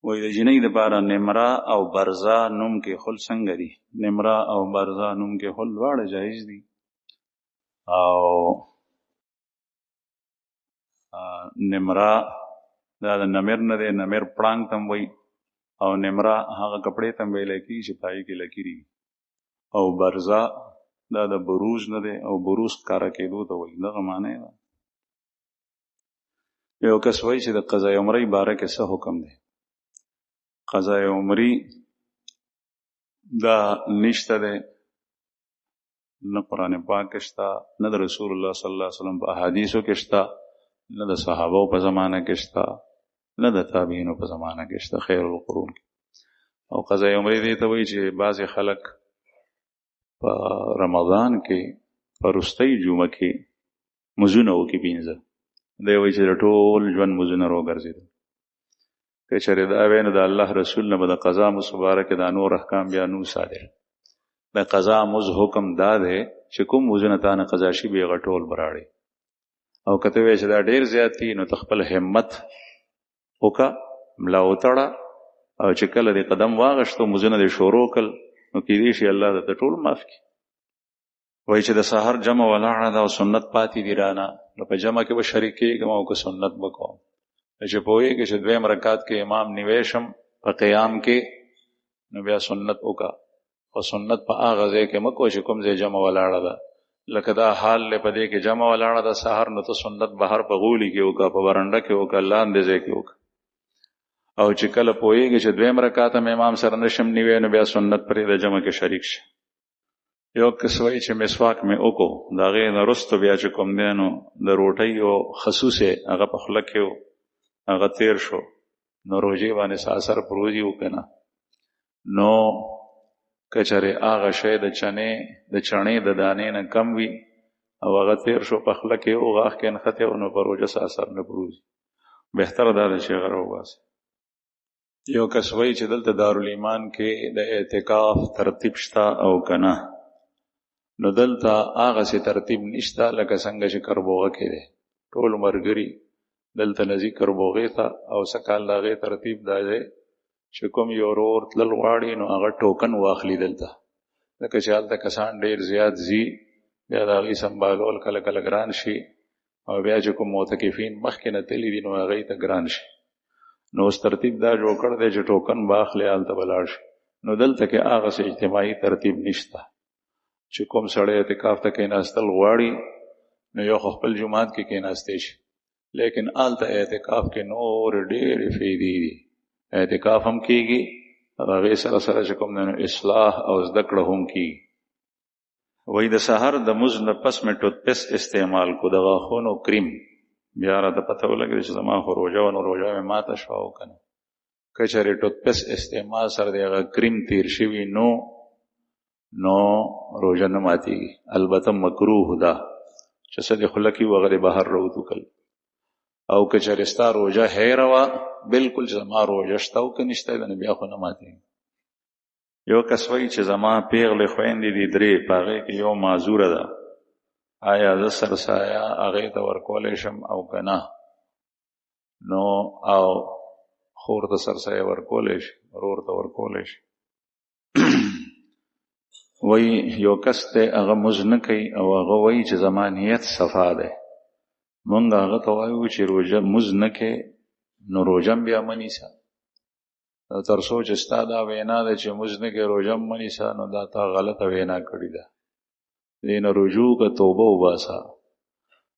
وای د جنۍ دپاره نمره او برزه نوم کې خل څنګه دي؟ نمره او برزه نوم کې خل دواړه جایز دي. او نمره دا د نمر نه دی، نمر پړانګ ته وایي، او نمره هغه کپړې ته ویلی کېږي چې پای کې لکیري وي. او برزه دا د بروز نه دی، او بروز ښکاره کېدو ته وایي، دغه معنی ده. یو کس وایي چې د قضای عمرې باره کې څه حکم دی؟ قضای عمرې دا نشته دی، نه قرآن پاک کې شته، نه د رسول الله صلی الله علیه وسلم په احادیثو کې شته، نه د صحابو په زمانه کې شته، نه د تابعینو په زمانه کې شته، خیر القرون کې. او قضای عمرې دې ته وایي چې بعضې خلک په رمضان کې په وروستۍ جمعه کې مزونه وکړي 15. دی وایي چې د ټول ژوند مزونه راوګرځېدل. که چېرې دا وی نو د الله رسول نه به د قضا مز مبارکې دا نور احکام بیا نو صادر. د قضا مز حکم دا دی چې کوم مزونه تا نه قضا شي بیا هغه ټول به راړې. او که ته وایې چې دا ډېر زیات دي نو ته خپل همت وکړه، ملا وتړه، او چې کله دې قدم واغشتو مزونه دې شروع کړل نو کېدای شي الله درته ټول معاف کړي. وایي چې د سحر جمع ولاړه ده او سنت پاتې دي رانه، نو په جمع کې به شریک کېږم او که سنت به کوم. چې پوهېږې چې دویم رکعت کې امام نیوی شم په قیام کې نو بیا سنت وکړه. خو سنت په هغه ځای کې مه کوه چې کوم ځای جمع ولاړه ده. لکه دا حال دی په دې کې جمع ولاړه ده سحر، نو ته سنت بهر په غولي کې وکړه، په برنډه کې وکړه، لاندې ځای کې وکړه. او چې کله پوهېږې چې دویم رکعت هم امام سره نشم نیوی نو بیا سنت پرې د جمع کې شریک شه. یو کس وایي چې مسواک مې وکړو، د هغې نه وروسته بیا چې کوم دی نو د روټۍ یو خصوص هغه په خوله کې و، هغه تیر شو، نو روژې باندې څه اثر په روزي و که نه؟ نو که چېرې هغه شی د چڼې د دانې نه کم وي او هغه تیر شو په خوله کې و، غاښ کې نښتی و، نو په روژه څه اثر نه په روزي. بهتره دا ده چې هغه راوباسي. یو کس وایي چې دلته دارالایمان کې د اعتکاف ترتیب شته او که نه؟ نو دلته هغسې ترتیب نشته لکه څنګه چې کربوغه کې دی. ټول ملګري دلته نزي کربوغې ته، او څه کال د هغې ترتیب دا دی چې کوم یو ورور تلل غواړي نو هغه ټوکن واخلي دلته، ځکه چې هلته کسان ډېر زیات ځي، بیا د هغې سنبالول کله کله ګران شي، او بیا چې کوم معتکفین مخکې نه تللي دي نو هغې ته ګران شي. نو اوس ترتیب دا جوړ کړی دی چې ټوکن به اخلي هلته به لاړ شي. نو دلته کې هغسې اجتماعي ترتیب نشته چې کوم سړی اعتکاف ته کېناستل غواړي نو یو خو خپل جومات کې کېناستی شي، لیکن هلته اعتکاف کې نور ډېرې فایدې دي. اعتکاف هم کېږي، هغې سره سره چې کوم دی نو اصلاح او زده کړه هم کېږي. وایي د سحر د مز نه پس مې ټوتپیسټ استعمال کو، د غاښونو کریم. بیا راته پته ولګېده چې زما خو روژه وه نو روژه مې ماته شوه او که نه. که چېرې ټوتپیسټ استعمال سره د هغه کریم تیر شوي نو روژه نه ماتېږي. البته مکروه ده چې څه د خوله کې و هغه د بهر راوتو کړل. او که چېرې ستا روژه هیره وه بلکل چې زما روژه شته او که نشته نو بیا خو نه ماتېږي. یو کس وایي چې زما پیغلې خویندې دي 3، په هغې کې یو معذوره ده، آیا زه سرسایه هغې ته ورکولی شم او که نه؟ نو او خور ته سرسایه ورکولی شي، ورور ته ورکولی شي. وایي یو کس دی هغه مز نه کوي او هغه وایي چې زما نیت صفا دی. مونږ هغه ته وایو چې روژه مز نه کوې نو روژه هم بیا مه نیسه. تر څو چې ستا دا وینا ده چې مز نه کوې روژه هم مه نیسه نو دا تا غلطه وینا کړې ده. دې نه رجوع که توبه وباسه.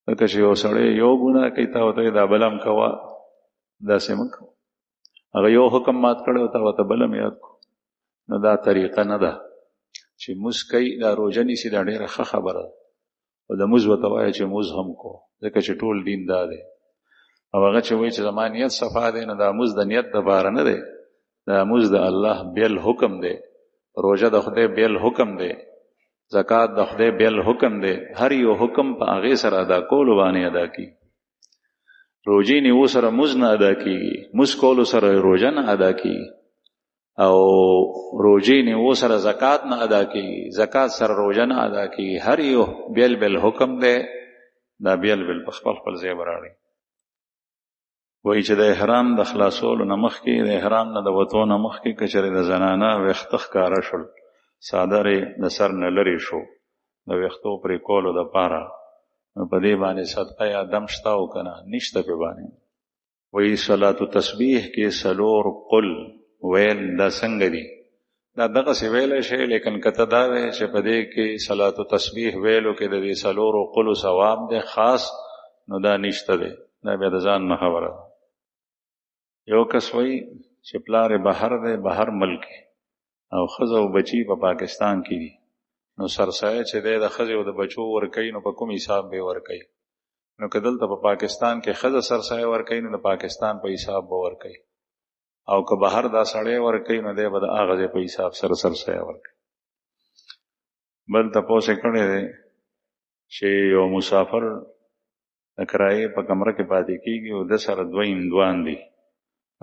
ځکه چې یو سړی یو ګناه کوي تا ورته دا بل هم کوه، داسې مه کوه. هغه یو حکم مات کړی او تا ورته بل هم یاد کړو، نو دا طریقه نه ده چې مز کوي دا روژه نیسي. دا ډېره ښه خبره ده، او د مز ورته وایه چې مز هم کو، ځکه چې ټول دین دا دی. او هغه چې وایي چې زما نیت صفا دی نو دا مز د نیت دپاره نه دی، دا مز د الله بیل حکم دی. روژه د خدای بیل حکم دی، زکات د خدای بیل حکم دی. هر یو حکم په هغې سره ادا کولو باندې ادا کېږي. روژې نیو سره مز نه ادا کېږي، مز کولو سره روژه نه ادا کېږي، او روژې نیو سره زکات نه ادا کېږي، زکات سره روژه نه ادا کېږي. هر یو بیل بیل حکم دی، دا بیل بیل په خپل خپل ځای به راړي. وایي چې د احرام د خلاصولو نه مخکې د احرام نه د وتو نه مخکې که چېرې د زنانه ویښته ښکاره شول څادر یې د سر نه لرې شو د ویښتو پرې کولو دپاره نو په دې باندې صدقه یا دم شته او که نه نشته پې باندې وایي صلات تسبیح کې څلور قل ویل دا څنګه دي دا دغسې ویلی شي لیکن که ته دا وی چې په دې کې صلات تسبیح ویلو کې د دې څلورو قلو ثواب دی خاص نو دا نشته دی دا بیا د ځان نه خبره ده یو کس وایي چې پلار بهر دی بهر ملک او ښځه او بچي په پاکستان کې دي نو سرسایه چې دی د ښځې او د بچو ورکوي نو په کوم حساب به ورکوي نو که دلته په پاکستان کې ښځه سرسایه ورکوي نو د پاکستان په حساب به ورکوي او که بهر دا سړی ورکوي نو دی به د هغه ځای په حساب سره سرسایه ورکوي بل تپوس یې کړی دی چې یو مسافر د کرایې په کمره کې پاتې کېږي او ده سره دوه هندوان دي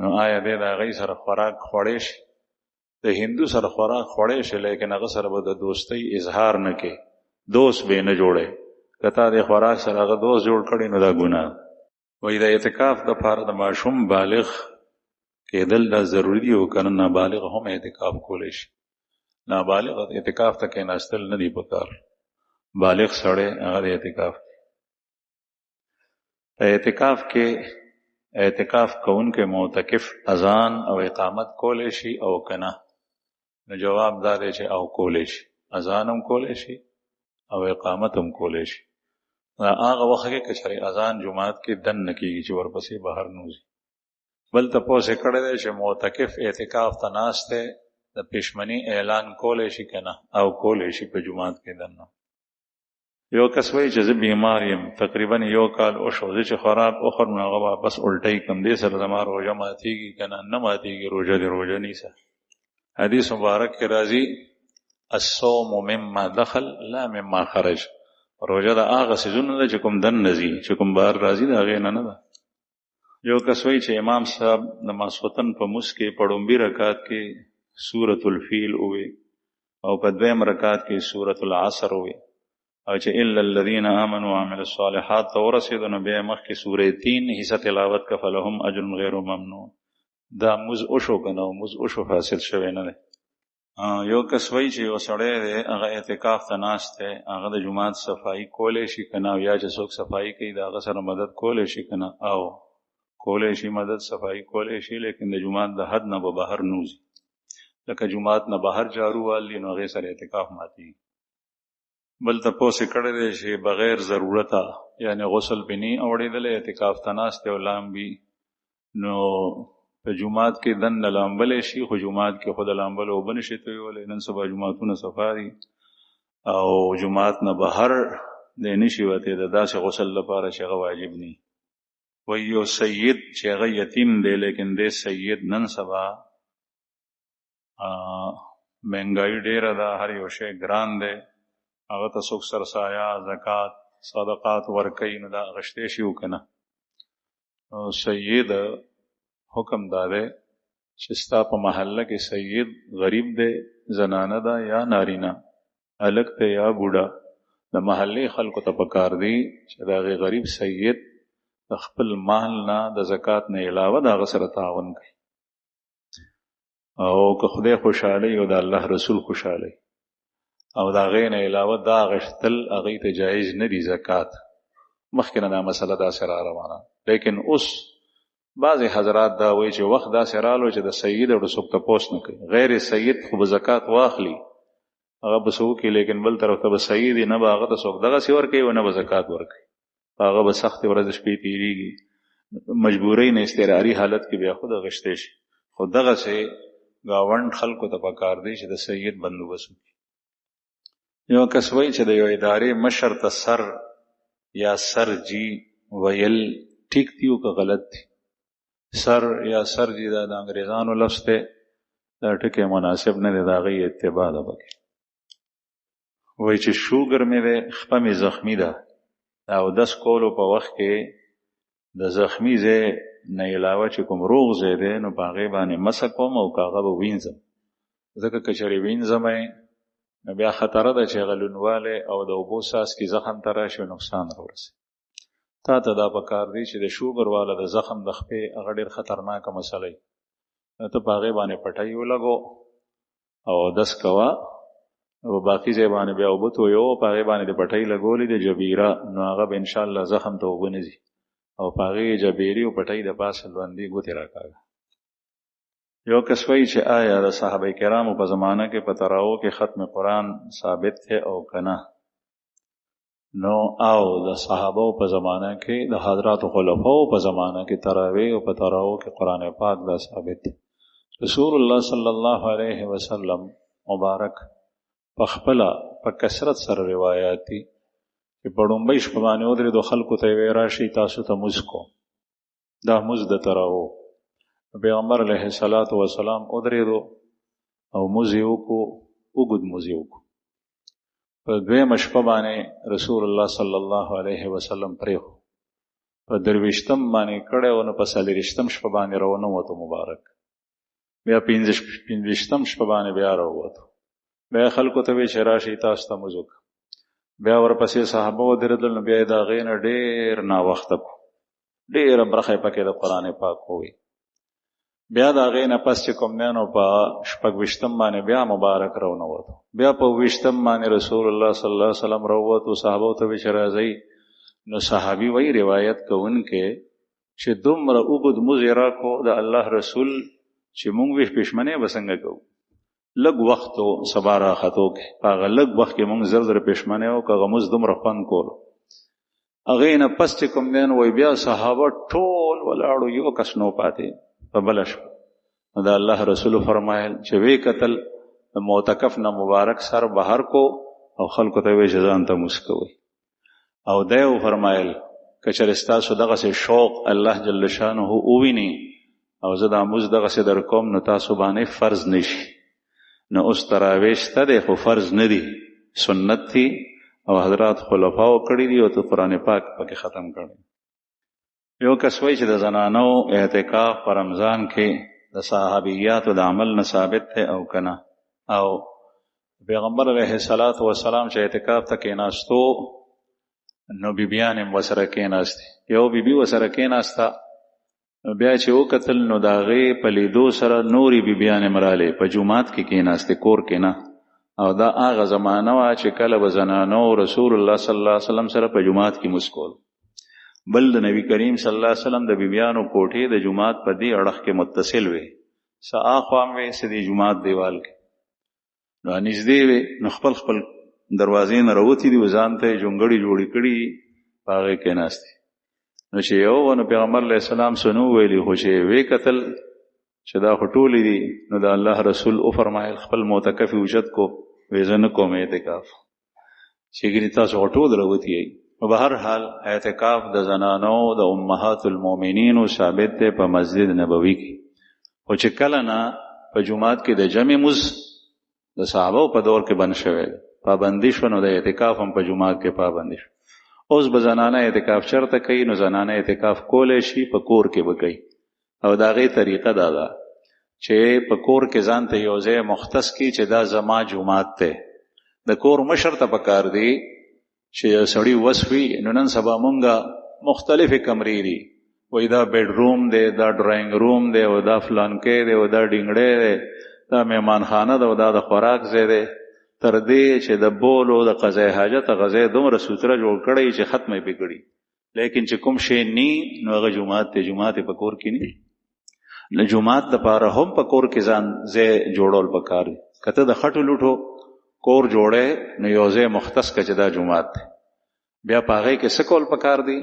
نو آیا دی د هغوی سره خوراک خوړی شي د هندو سره خوراک خوړی شي لیکن هغه سره به د دوستۍ اظهار نه کوي دوست به یې نه جوړی که تا د خوراک سره هغه دوست جوړ کړی نو دا ګناه وایي د اعتکاف دپاره د ماشوم بالغ کېدل دا ضروري دي او که نه نابالغ هم اعتکاف کولی شي نابالغ اعتکاف ته کېناستل نه دي پکار بالغ سړی هغه د اعتکاف په اعتکاف کې اعتکاف کوونکی معتکف اذان او اقامت کولی شي او که نه نو جواب دا دی چې او کولی شي اذان هم کولی شي او اقامت هم کولی شي هغه وخت کې که چېرې اذان جومات کې دن نه کېږي چې ورپسې بهر نوځي بل تپوس یې کړی دی چې معتکف اعتکاف ته ناست دی د پښمني اعلان کولی شي که نه او کولی شي په جومات کې دننه یو کس وایي چې زه بیمار یم تقریبا یو کال وشو زه چې خوراک وخورم نو هغه واپس الټۍ کړم دې سره زما روژه ماتېږي که نه نه ماتېږي روژه دې روژه نیسه حدیث مبارک کې راځي الصوم مما دخل لا مما خرج روژه د هغه څیزونو ده چې کوم دننه ځي چې کوم بهر راځي د هغې نه ده یو کس وایي چې امام صاحب د ماسخوتن په مونځ کې په ړومبي رکعت کې سورة الفیل ووی او په دویم رکعت کې سورة العصر ووی او چې الا الذين امنوا وعملوا الصالحات ته ورسېدو نو بیا مخکې سورې 3 حصه تلاوت که فلهم اجر غیر ممنون دا مونځ وشو که نه مونځ وشو حاصل شوی نه دی یو کس وایي چې یو سړی دی هغه اعتکاف ته ناست دی هغه د جومات صفایي کولی شي که نه یا چې څوک صفایي کوي د هغه سره مدد کولی شي که نه او کولی شي مدد صفایي کولی شي لیکن د جومات د حد نه به بهر نوځي لکه جومات نه بهر جارو والي نو هغې سره اعتکاف ماتېږي بل تپوس یې کړی دی چې بغیر ضرورته یعنی غسل پې نه اوړېدلی اعتکاف ته ناست دی او لامبي نو په جومات کې دننه لامبلی شي خو جومات کې خو د لامبلو اوبه نشي تویولی نن سبا جوماتونه صفا دي او جومات نه بهر دی نشي وتی د داسې غسل لپاره چې هغه واجب نه وایي یو سید چې هغه یتیم دی لیکن دی سید نن سبا مهنګایي ډېره ده هر یو شی ګران دی هغه ته څوک سرسایه زکات صدقات ورکوي نو دا اخیستی شي او که نه سید حکم دا دی چې ستا په محله کې سید غریب دی زنانه ده یا نارینه هلک دی یا بوډا د محلې خلکو ته پکار دی چې د هغې غریب سید د خپل مال نه د زکات نه علاوه د هغه سره تعاون کوي او که خدای خوشحالی او د الله رسول خوشحالی او د هغې نه علاوه دا اخیستل هغې ته جایز نه دي زکات مخکې نه دا مسله داسې را روانه لیکن اوس بعضې حضرات دا وایي چې وخت داسې رالو چې د سید او د څوک تپوس نه کوي غیر سید خو به زکات واخلي هغه به څه وکړي لیکن بل طرف ته به سید نه به هغه ته څوک دغسې ورکوي او نه به زکات ورکوي هغه به سختې ورځې شپې تېرېږي مجبورۍ نه استراري حالت کې بیا خود اخیستی شي خو دغسې ګاونډ خلکو ته پکار دی چې د سید بندوبست وکړي یو کس وایي چې د یو ادارې مشر ته سر یا سر جی ویل ټیک دی او که غلط دی سر یا سر جی دا د انګریزانو لفظ دی دا ټکی مناسب نه دی د هغې اتباع ده پکې وایي چې شوګر مې دی خپه مې زخمي ده اودس کولو په وخت کې د زخمي ځای نه علاوه چې کوم روغ ځای دی نو په هغې باندې مسه کوم او که هغه به وینځم ځکه که چېرې وینځم نو بیا خطره ده چې هغه لونوالی او د اوبو څاڅکي زخم ته راشي او نقصان راورسي تا ته دا پکار دی چې د شوګر والا د زخم د خپې هغه ډېر خطرناکه مسله وي، ته په هغې باندې پټۍ ولګو او دس کوه او باقي ځای باندې بیا اوبه تویو، په هغې باندې د پټۍ لګولې د جبیره، نو هغه به انشاءالله زخم ته اوبه نه ځي، او په هغې جبیرې او پټۍ د پاسه لوندې ګوتې راکاږه. یو کس وایي چې آیا د صحابه کرامو په زمانه کې په تراو کې ختم قرآن ثابت دی او که نه؟ نو او د صحابه په زمانه کې د حضرات خلفاو په زمانه کې تراویح او په تراو کې قرآن پاک دا ثابت دی. رسول الله صلی الله علیه وسلم مبارک په خپله په کثرت سره روایات دي چې په ړومبۍ شپه باندې ودرېدو، خلکو ته یې ویې راشئ تاسو ته مونځ کوم، دا مونځ د تراو. پیغمبر علیه الصلاة والسلام ودرېدو او مونځ یې وکړو، اوږد مونځ یې وکړو. په دویمه شپه باندې رسول الله صلی الله علیه وسلم پرېښو، په درویشتم باندې کړی و، نو په څلېرویشتم شپه باندې راونوتو مبارک، بیا پنځویشتم شپه باندې بیا راووتو، بیا خلکو ته وی چې راشئ تاسو ته مونځ وکړه. بیا ورپسې صحابه ودرېدل، نو بیا یې د هغې نه ډېر ناوخته کړو، ډېره برخه یې پکې د قرآن پاک ووی. بیا د هغې نه پس چې کوم دی نو په شپږویشتم باندې بیا مبارک راونوتو، بیا په اوویشتم باندې رسول الله صلی الله علیه وسلم راووتو، صحابو ته وی چې راځئ. نو صحابي وی روایت کوونکې چې دومره اوږد مونځ یې راکړو د الله رسول چې مونږ وی پېشمنۍ به څنګه کوو، لږ وخت و سبا راختو کې، په هغه لږ وخت کې مونږ زر زر پېشمنۍ وکړو، هغه مونځ دومره خوند کولو. هغې نه پس چې کوم دی نو وی بیا صحابه ټول ولاړو، یو کس نو پاتې په بله شپه. نو د الله رسول فرمایل چې وی کتل د معتکف نه مبارک سر بهر کو او خلکو ته وی چې ځان ته مونځ کوئ. او دی فرمایل که چېرې ستاسو دغسې شوق الله جل شانه وویني او زه دا مونځ دغسې در کوم، نو تاسو باندې فرض نشي. نو اوس تراویح شته دی خو فرض نه دي، سنت دي او حضرات خلفاو کړي دي او ته قرآن پاک پکې ختم کړي. یو کس وایي چې د زنانو اعتکاف په رمضان کې د صحابیاتو د عمل نه ثابت دی او که نه؟ او پیغمبر علیه الصلاة والسلام چې اعتکاف ته کېناستو نو بیبیان هم ورسره کېناستې، یو بیبي ورسره کېناسته، بیا چې وکتل نو د هغې په لیدو سره نورې بیبیانې هم رالې، په جومات کې کېناستې، کور کې نه. او دا هغه زمانه وه چې کله به زنانو رسول الله صلی الله علیه وسلم سره په جومات کې مونځ کول. بل د نبی کریم صلی الله علیه وسلم د بیبیانو کوټې د جومات په دې اړخ کې متصل وې، څه اخوا هم وې څه د جومات دیوال کې، نو نږدې وې. نو خپل خپل دروازې نه راوتې دي، ځان ته یې جونګړې جوړې کړي، په هغې کېناستې. نو چې یو نو پیغمبر علیه السلام څه نو ویلي، خو چې وی کتل چې دا خو ټولې دي، نو د الله رسول وفرمایل خپل معتکف اوچت کو، وی زه نه کوم اعتکاف، چې ګینې تاسو خو ټول راوتي یئ. په هر حال اعتکاف د زنانو د امهات المؤمنینو ثابت دی په مسجد نبوي کې، خو چې کله نه په جومات کې د جمع مونځ د صحابو په دور کې بند شوی دی، پابندي شوه، نو د اعتکاف هم په جومات کې پابندي شوه. اوس به زنانه اعتکاف چرته کوي؟ نو زنانه اعتکاف کولی شي، په کور کې به کوي. او د هغې طریقه دا ده چې په کور کې ځان ته یو ځای مختص کړي چې دا زما جومات دی. د کور مشر ته پکار دی چې یو سړي وس وي، نو نن سبا مونږه مختلفې کمرې دي، وایي دا بیډ روم دی، دا ډرایینګ روم دی، او دا فلانکی دی، او دا ډینګړی دی، دا مهمانخانه ده، او دا د خوراک ځای دی، تر دې چې د بولو د قضای حاجت غذای دومره سوتره جوړ کړی چې ختمه یې پې کړي. لیکن چې کوم شی نی نو هغه جومات دی، جومات یې په کور کې نه. نو جومات دپاره هم په کور کې ځان ځای جوړول پکار دی. که ته د خټو لوټو کور جوړی نو یو ځای مختص که چې دا جومات دی. بیا په هغې کې څه کول پکار دی؟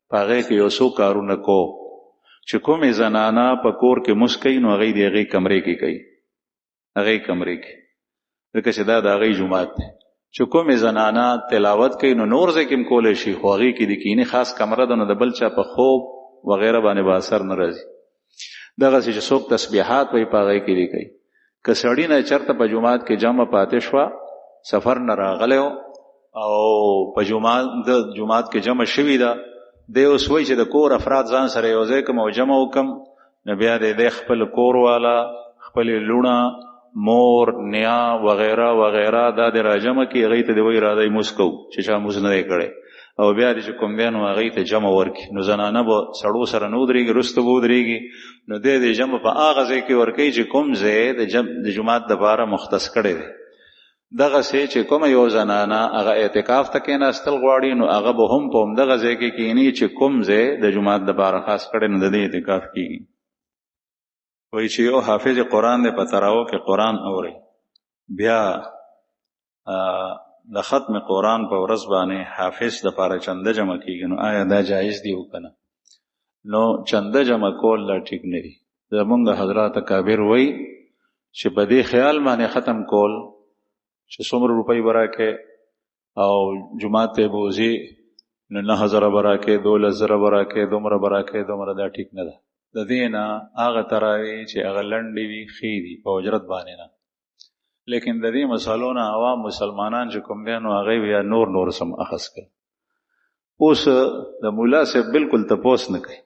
په هغې کې یو څو کارونه کو چې کومې زنانه په کور کې مونځ کوي نو هغې د هغې کمرې کې کوي، هغې کمرې کې، ځکه چې دا د هغې جومات دی. چې کومې زنانه تلاوت کوي نو نور ځای کې هم کولی شي، خو هغې کې د کینې خاص کمره ده، نو د بل چا په خوب وغیره باندې به اثر نه راځي. دغسې چې څوک تسبیحات وایي په هغې کې دي کوي. که سړي نه چېرته په جومات کې جمع پاتې شوه، سفر نه راغلی او په جومات کې جمع شوي ده، دی اوس وایي چې د کور افراد ځان سره یو ځای کړم او جمع وکړم، نو بیا دی خپل کور والا، خپلې لوڼه، مور، نیا وغیره وغیره دا د راجمع کې هغې ته د وایي راځئ مونځ کوو، چې چا مونځ نه دی کړی. او بیا دې چې کوم دی نو هغوی ته جمع ورکړي. نو زنانه به سړو سره نه ودرېږي، وروسته به ودرېږي. نو دی د جمع په هغه ځای کې ورکوي چې کوم ځای د جومات دپاره مختص کړی دی. دغسې چې کومه یو زنانه هغه اعتکاف ته کېناستل غواړي نو هغه به هم په همدغه ځای کې کښېني چې کوم ځای د جومات دپاره خاص کړی نو د دې اعتکاف کېږي. وایي چې یو حافظ قرآن دی په تراو کې قرآن اوري، بیا د ختم قرآن په ورځ باندې حافظ دپاره چنده جمع کېږي. نو آیا دا جایز دی او که نه؟ نو چنده جمع کول لا ټیک نه دي. زمونږ حضرات اکابر وایي چې په دې خیال باندې ختم کول چې څومره روپۍ به راکې او جومات ته به وځي نو 9000 به راکې، 12000 به راکې، دومره به راکې، دومره دا ټیک نه ده. د دې نه هغه تراوی چې هغه لنډې وي ښې دي په اجرت باندې نه. لیکن د دې مسالو نه عوام مسلمانان چې کوم دی نو هغوی بیا نور سم اخذ کوي. اوس د ملا صاحب بالکل تپوس نه کوي.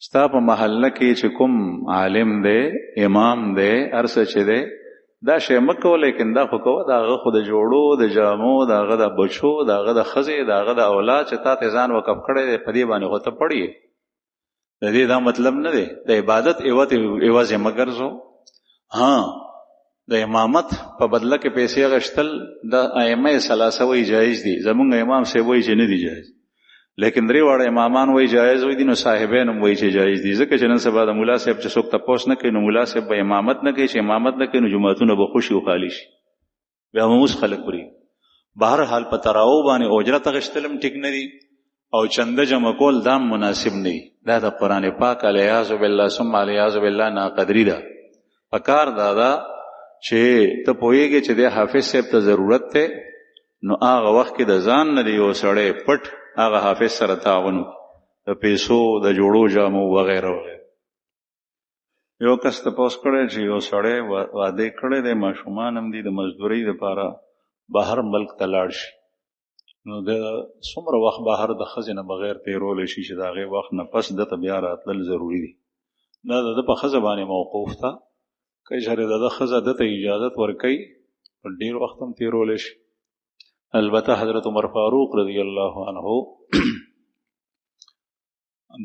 ستا په محله کې چې کوم عالم دی، امام دی، هر څه چې دی، دا شی مه کوه، لیکن دا خو کوه د هغه خو د جوړو، د جامو، د هغه د بچو، د هغه د ښځې، د هغه د اولاد چې تا ته ځان وقف کړی دی په دې باندې خو ته پړ یې. د دې دا مطلب نه دی د عبادت عوض یې مه ګرځو. د امامت په بدله کې پیسې اخیستل د ائمه ثلاثه وایي جایز دي. زمونږ امام صاحب وایي چې نه دي جایز، لیکن درې واړه امامان وایي جایز وایي دي. نو صاحبین هم وایي چې جایز دي، ځکه چې نن سبا د ملا صاحب چې څوک تپوس نه کوي نو ملا صاحب به امامت نه کوي. چې امامت نه کوي نو جوماتونه به خوشي او خالي شي، بیا به اوس خلک وړي. بهرحال په تراو باندې اجرت اخیستل هم ټیک نه دي او چنده جمع کول دا مناسب نه دي. دا د قرآن پاک علیاذ بالله ثم علیاذ بالله ناقدري ده. پکار دا چې ته پوهېږې چې د حافظ صاحب ته ضرورت دی نو هغه وخت کې د ځان نه دی یو سړی پټ هغه حافظ سره تعاون د پیسو، د جوړو جامو وغیره وغیره. یو کس تپوس کړی چې یو سړی واده کړی دی، ماشومان هم دي، د مزدورۍ دپاره بهر ملک ته لاړ شي. نو د څومره وخت بهر د ښځې نه بغیر تېرولی شي چې د هغې وخت نه پس دته بیا راتلل ضروري دي. دا د ده په ښځه باندې موقوف ده. که چېرې د ده ښځه دته اجازت ورکوي ډېر وخت هم تېرولی شي. البته حضرت عمر فاروق رضی الله عنه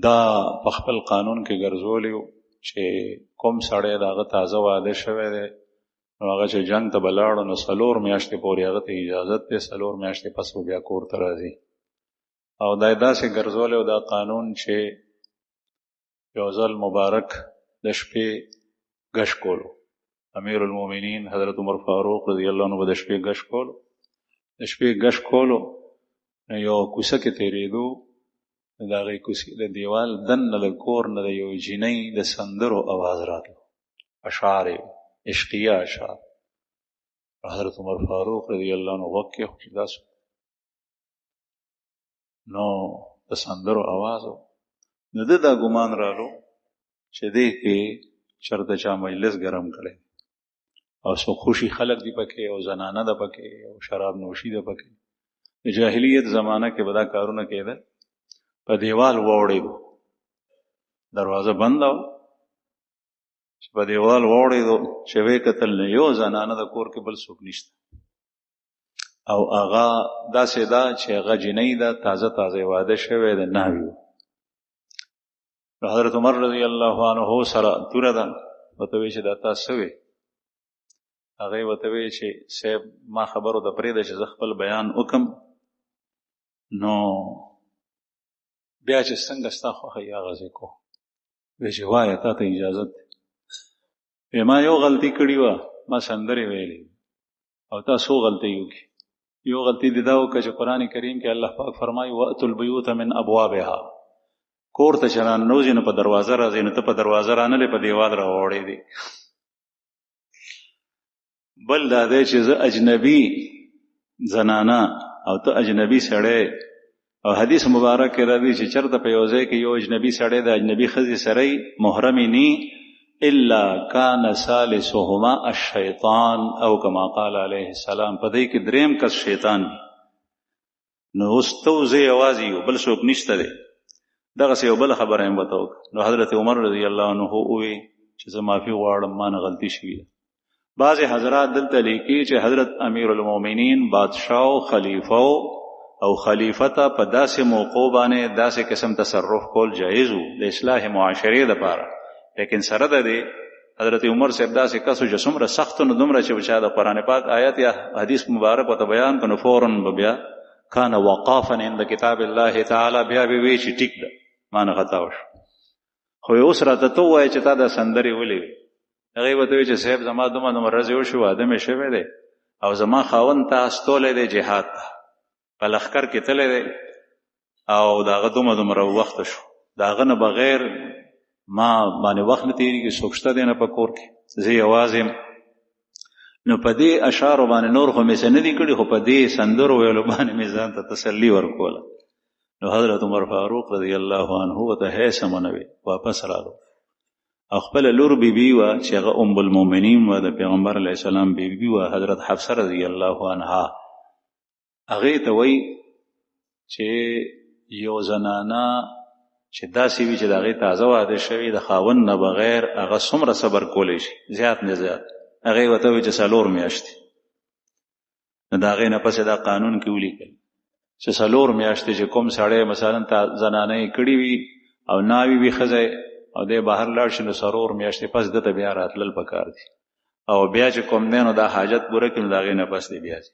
دا په خپل قانون کې ګرځولی و چې کوم سړی د هغه تازه واده شوی دی نو هغه چې جنګ ته به لاړو نو 4 میاشتې پورې هغه ته اجازت دی، 4 میاشتې پس به بیا کور ته راځي. او دا یې داسې ګرځولی و دا قانون چې یو ځل مبارک د شپې گشت کولو. امیر المؤمنین حضرت عمر فاروق رضی الله عنه به د شپې گشت کولو. د شپې گشت کولو یو کوڅه کې تېرېدو، د هغې کوڅې د دیوال دننه له کور نه د یو جینۍ د سندرو اواز راتلو، اشعار عشقیه اشعار. حضرت عمر فاروق رضی الله عنه غوږ کېښود چې دا څه نو د سندرو اواز و. نو ده دا ګمان رالو چې دې کې چېرته چا مجلس ګرم کړی او څوک خوشي خلک دي پکې او زنانه ده پکې او شراب نوشي ده پکې. د جاهلیت زمانه کې به دا کارونه کېدل. په دیوال واوړېدو، دروازه بنده وه چې په دیوال واوړېدو چې ویې کتل نه یو زنانه د کور کې بل څوک نشته او هغه داسې ده چې هغه جنۍ ده تازه واده شوی د ناوي و. حضرت عمر رضی الله عنه سره توره ده، ورته وایي چې دا تا څه وې؟ هغې ورته وایي چې صاحب ما خبرو ته پرېږده چې زه خپل بیان وکړم نو بیا چې څنګه ستا خوښه یې هغه ځای کوو. وایي چې وایه تا ته اجازت دی. ما یو غلطي کړې وه، ما سندرې ویلې او تا څو غلطۍ وکړي. یو غلطي دې دا وکړه چې قرآن کریم کې الله پاک فرمایي وَأْتُوا الْبُيُوتَ مِنْ أَبْوَابِهَا. کور ته چې راننوځي نو په دروازه راځي، نو ته په دروازه رانلې په دیوال راوړېدې. بل دا دی چې زه اجنبي زنانه او ته اجنبي سړی، او حدیث مبارک کې راځي چې چېرته په یو ځای کې یو اجنبي سړی د اجنبي ښځې سره محرمې ني الا کان ثالثهما الشیطان او کما قال علیه السلام. په دې کې دریم کس شیطان وي. نو اوس ته زه یوازې یو، بل څوک نشته دی. دغسې یو بله خبره یې ورته وکړه. نو حضرت عمر رضی الله عنه ووی چې زه معافي غواړم، ما نه غلطي شوې ده. بعضې حضرات دلته لیکي چې حضرت امیر المؤمنین بادشاه و خلیفه و او خلیفه ته په داسې موقع باندې داسې قسم تصرف کول جایز وو د اصلاح معاشرې دپاره. لیکن سره د دې حضرت عمر صاحب داسې کس و چې څومره سخت نو دومره چې چا د قرآن پاک آیت یا حدیث مبارک ورته بیان کړو فوراً به بیا کان وقافا عند کتاب الله تعالی بیا به وی چې ټیک ده ما نه خطا وشو. خو اوس راته ته ووایې چې تا دا سندرې ولې وي هغې به ته وایي چې صاحب زما دومره ورځې وشو واده مې شوی دی او زما خاوند ته استولی دی جهاد ته په لښکر کې تللی دی او د هغه دومره وخته شو د هغه نه بغیر ما باندې وخت نه تېرېږي څوک شته دی نه په کور کې زه یوازې یم. نو په دې اشعارو باندې نور خو مې څه نه دي کړي خو په دې سندرو ویلو باندې مې ځان ته تسلي ورکوله. نو حضرت عمر فاروق رضی الله عنه ورته هیڅ ونه وی واپس راغلو او خپله لور بیبي وه چې هغه ام المؤمنین وه د پیغمبر علیه السلام بیبي وه حضرت حفصه رضی الله عنها هغې ته وایي چې یو زنانه چې داسې وي چې د هغې تازه واده شوي د خاوند نه بغیر هغه څومره صبر کولی شي زیات نه زیات هغې ورته وایي چې 4 میاشتې. نو د هغې نه پسې دا قانون کې ولیکل چې 4 میاشتې چې کوم سړی مثلا زنانه یې کړي وي او ناوي وي ښځه او دی بهر لاړ شي نو 4 میاشتې پس ده ته بیا راتلل پکار دي او بیا چې کوم دی نو دا حاجت پوره کړي نو د هغې نه پس دی بیا ځي.